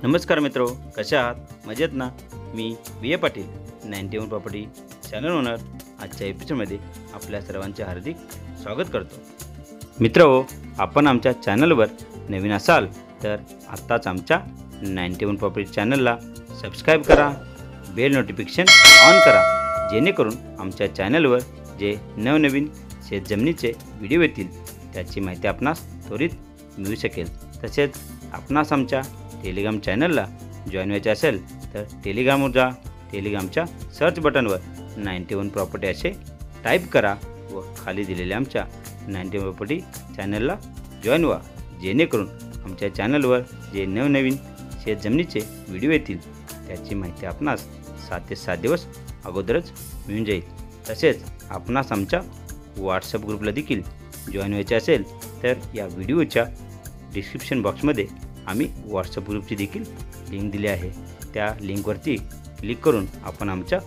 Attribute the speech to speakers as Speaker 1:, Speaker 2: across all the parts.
Speaker 1: नमस्कार मित्रो, कशा आहात? मजेत ना? मी VA Patil 91 property channel owner आजच्या एपिसोडमध्ये आपल्या सर्वांचे हार्दिक स्वागत करतो। मित्रो, आपण आमच्या चॅनलवर नवीन असाल तर आत्ताच आमच्या 91 प्रॉपर्टी चॅनलला सबस्क्राईब करा, बेल नोटिफिकेशन ऑन करा, जेणेकरून आमच्या चॅनलवर जे नवनवीन शेतजमिनीचे व्हिडिओ येतील त्याची माहिती आपणास त्वरित मिळू शकेल। तसेच आपणास आमच्या टेलिग्राम चॅनलला जॉईन व्हायचे असेल तर टेलिग्रामवर जा, टेलिग्रामच्या सर्च बटनवर 91 प्रॉपर्टी असे टाईप करा व खाली दिलेल्या आमच्या 91 प्रॉपर्टी चॅनलला जॉईन व्हा, जेणेकरून आमच्या चॅनलवर जे नवनवीन शेतजमिनीचे व्हिडिओ येतील त्याची माहिती आपणास 7 ते 7 दिवस अगोदरच मिळून जाईल। तसेच आपणास आमच्या व्हॉट्सअप ग्रुपला देखील जॉईन व्हायचे असेल तर या व्हिडिओच्या डिस्क्रिप्शन बॉक्समध्ये आम्ही व्हॉट्सअप ग्रुपची देखील लिंक दिली आहे। त्या लिंकवरती क्लिक करून आपण आमच्या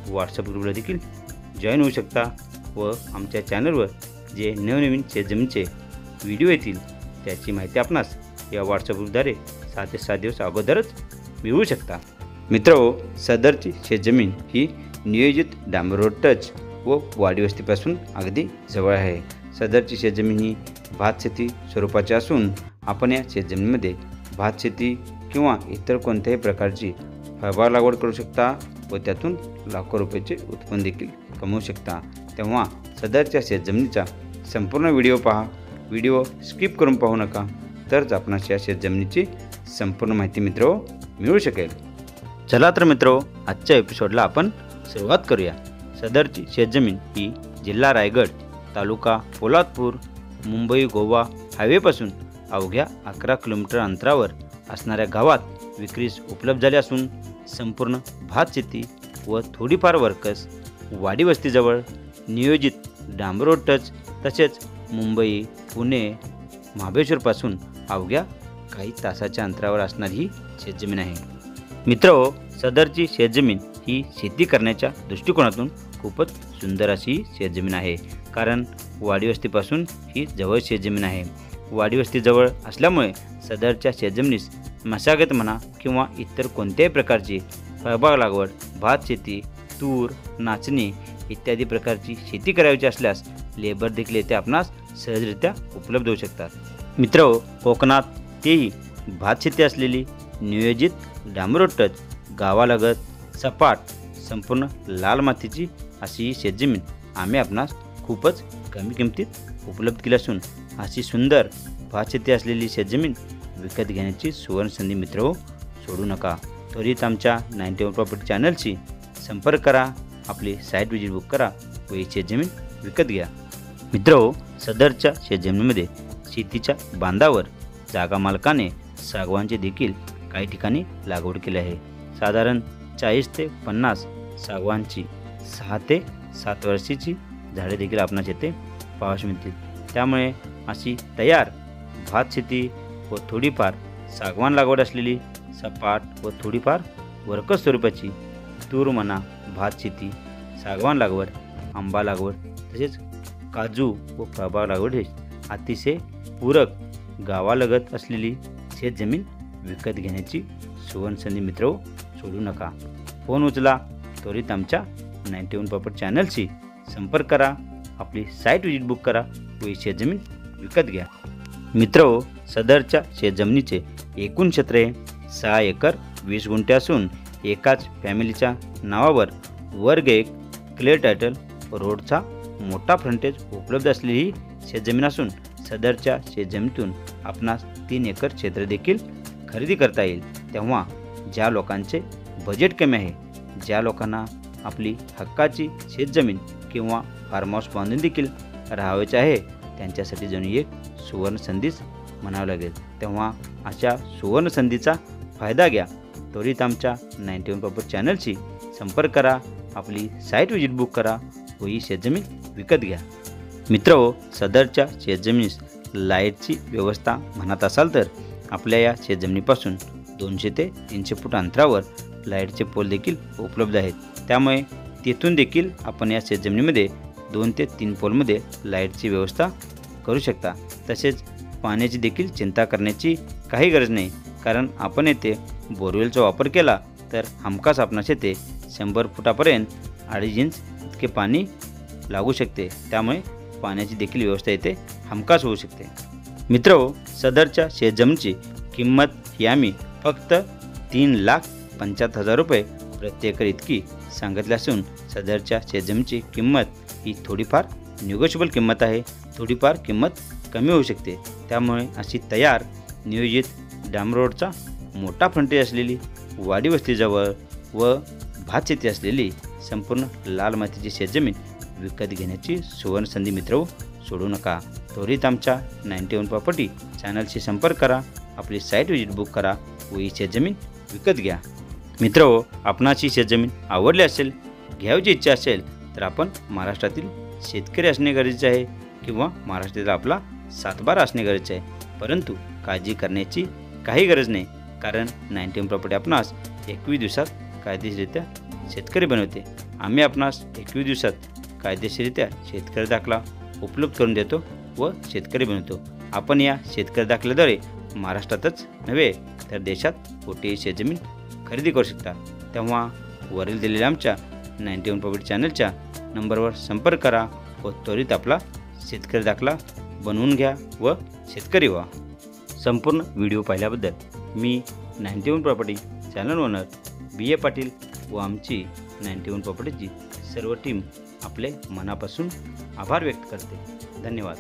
Speaker 1: व्हॉट्सअप ग्रुपला देखील जॉईन होऊ शकता व आमच्या चॅनलवर जे नवनवीन शेतजमिनीचे व्हिडिओ येतील त्याची माहिती आपणास या व्हॉट्सअप ग्रुपद्वारे 7 ते 7 दिवस अगोदरच मिळवू शकता। मित्रहो, सदरची शेतजमीन ही नियोजित डांबर रोड टच व वाडीवस्तीपासून अगदी जवळ आहे। सदरची शेतजमीन ही भात शेती स्वरूपाची असून आपण या शेतजमिनीमध्ये भात शेती किंवा इतर कोणत्याही प्रकारची फळबाग लागवड करू शकता व त्यातून लाखो रुपयाचे उत्पन्न देखील कमवू शकता। तेव्हा सदरच्या शेतजमिनीचा संपूर्ण व्हिडिओ पहा, व्हिडिओ स्किप करून पाहू नका, तरच आपणास या शेतजमिनीची संपूर्ण माहिती मित्रो मिळू शकेल। चला तर मित्रो, आजच्या एपिसोडला आपण सुरुवात करूया। सदरची शेतजमीन ही जिल्हा रायगड, तालुका पोलादपूर, मुंबई गोवा हायवेपासून अवघ्या 11 किलोमीटर अंतरावर असणाऱ्या गावात विक्रीस उपलब्ध झाली असून संपूर्ण भात शेती व थोडीफार वर्कस वाडीवस्तीजवळ नियोजित डांबर रोड टच तसेच मुंबई, पुणे, महाबळेश्वरपासून अवघ्या काही तासाच्या अंतरावर असणारी ही शेतजमीन आहे। मित्रहो, सदरची शेतजमीन ही शेती करण्याच्या दृष्टिकोनातून खूपच सुंदर अशी शेतजमीन आहे, कारण वाडीवस्तीपासून ही जवळ शेतजमीन आहे। वाडीवस्तीजवळ असल्यामुळे सदरच्या शेतजमिनीस मशागत म्हणा किंवा इतर कोणत्याही प्रकारची फळबाग लागवड, भात शेती, तूर, नाचणी इत्यादी प्रकारची शेती करायची असल्यास लेबर देखील येथे आपणास सहजरित्या उपलब्ध होऊ शकतात। मित्रहो, कोकणात तेही भात शेती असलेली नियोजित डांबर रोड टच गावालगत सपाट संपूर्ण लाल मातीची अशी ही शेतजमीन आम्ही आपणास खूपच कमी किमतीत उपलब्ध केली असून अशी सुंदर भात शेती असलेली शेतजमीन विकत घेण्याची सुवर्ण संधी मित्रहो सोडू नका। त्वरित आमच्या 91 प्रॉपर्टी चॅनलशी संपर्क करा, आपली साईट विजिट बुक करा व ही शेतजमीन विकत घ्या। मित्रहो, सदरच्या शेतजमिनीमध्ये शेतीच्या बांधावर जागा मालकाने सागवानचे देखील काही ठिकाणी लागवड केली आहे। साधारण 40 ते 50 सागवानची 6 ते 7 वर्षाची झाडे देखील आपणास येथे पाहावयास मिळतील। त्यामुळे अशी तयार भात शेती व थोडीफार सागवान लागवड असलेली सपाट व थोडीफार वर्कस स्वरूपाची तूर म्हणा, भात शेती, सागवान लागवड, आंबा लागवड तसेच काजू व फळबाग लागवड हे अतिशय पूरक गावालगत असलेली शेतजमीन विकत घेण्याची सुवर्ण संधी मित्र सोडू नका। फोन उचला, त्वरित आमच्या 91 प्रॉपर्टी चॅनलशी संपर्क करा, आपली साईट विजिट बुक करा व ही शेतजमीन विकत घ्या। मित्रहो, सदरच्या शेतजमिनीचे एकूण क्षेत्र 6 एकर 20 गुंठे असून एकाच फॅमिलीच्या नावावर वर्ग 1 क्लिअर टायटल रोडचा मोठा फ्रंटेज उपलब्ध असलेली ही शेतजमीन असून सदरच्या शेतजमिनीतून आपणास 3 एकर क्षेत्र देखील खरेदी करता येईल। तेव्हा ज्या लोकांचे बजेट कमी आहे, ज्या लोकांना आपली हक्काची शेतजमीन किंवा फार्म हाऊस बांधून देखील राहायचे आहे त्यांच्यासाठी जणू एक सुवर्ण संधीच म्हणावं लागेल। तेव्हा अशा सुवर्ण संधीचा फायदा घ्या, त्वरित आमच्या 91 प्रॉपर्टी चॅनलशी संपर्क करा, आपली साईट विजिट बुक करा व ही शेतजमीन विकत घ्या। मित्रहो, सदरच्या शेतजमिनीस लाईटची व्यवस्था म्हणत असाल तर आपल्या या शेतजमिनीपासून 200 ते 300 फूट अंतरावर लाईटचे पोल देखील उपलब्ध आहेत। त्यामुळे तेथून देखील आपण या शेतजमिनीमध्ये 2 ते 3 पोलमध्ये लाईटची व्यवस्था करू शकता। तसेच पाण्याची देखील चिंता करण्याची काही गरज नाही, कारण आपण येथे बोरवेलचा वापर केला तर हमखास आपणास येथे 100 फुटापर्यंत 2.5 इंच इतके पाणी लागू शकते। त्यामुळे पाण्याची देखील व्यवस्था येथे हमखास होऊ शकते। मित्रहो, सदरच्या शेतजमिनीची किंमत ही आम्ही फक्त 3,75,000 रुपये प्रति एकर इतकी सांगितली असून सदरच्या शेतजमिनीची किंमत ही थोडीफार निगोशिएबल किंमत आहे, थोडीफार किंमत कमी होऊ शकते। त्यामुळे अशी तयार नियोजित डांब रोडचा मोठा फ्रंटेज असलेली वाडी वस्तीजवळ व भात शेती असलेली संपूर्ण लाल मातीची शेतजमीन विकत घेण्याची सुवर्ण संधी मित्रहो सोडू नका। त्वरित आमच्या 91 प्रॉपर्टी चॅनलशी संपर्क करा, आपली साईट विजिट बुक करा व ही शेतजमीन विकत घ्या। मित्रहो, आपणास ही शेतजमीन आवडली असेल, घ्यायची इच्छा असेल तर आपण महाराष्ट्रातील शेतकरी असणे गरजेचे आहे किंवा महाराष्ट्रातील आपला सातबारा असणे गरजेचे आहे। परंतु काळजी करण्याची काही गरज नाही, कारण 91 प्रॉपर्टी आपणास 21 दिवसात कायदेशीररित्या शेतकरी बनवते। आम्ही आपणास 21 दिवसात कायदेशीररित्या शेतकरी दाखला उपलब्ध करून देतो व शेतकरी बनवतो। आपण या शेतकरी दाखल्याद्वारे महाराष्ट्रातच नव्हे तर देशात कोठेही शेतजमीन खरेदी करू शकता। तेव्हा वरील दिलेल्या आमच्या 91 प्रॉपर्टी चॅनलच्या नंबरवर संपर्क करा व त्वरित आपला शेतकरी दाखला बनवून घ्या व शेतकरी व्हा। संपूर्ण व्हिडिओ पाहिल्याबद्दल मी 91 property channel owner BA Patil व आमची 91 प्रॉपर्टीची सर्व टीम आपले मनापासून आभार व्यक्त करते। धन्यवाद।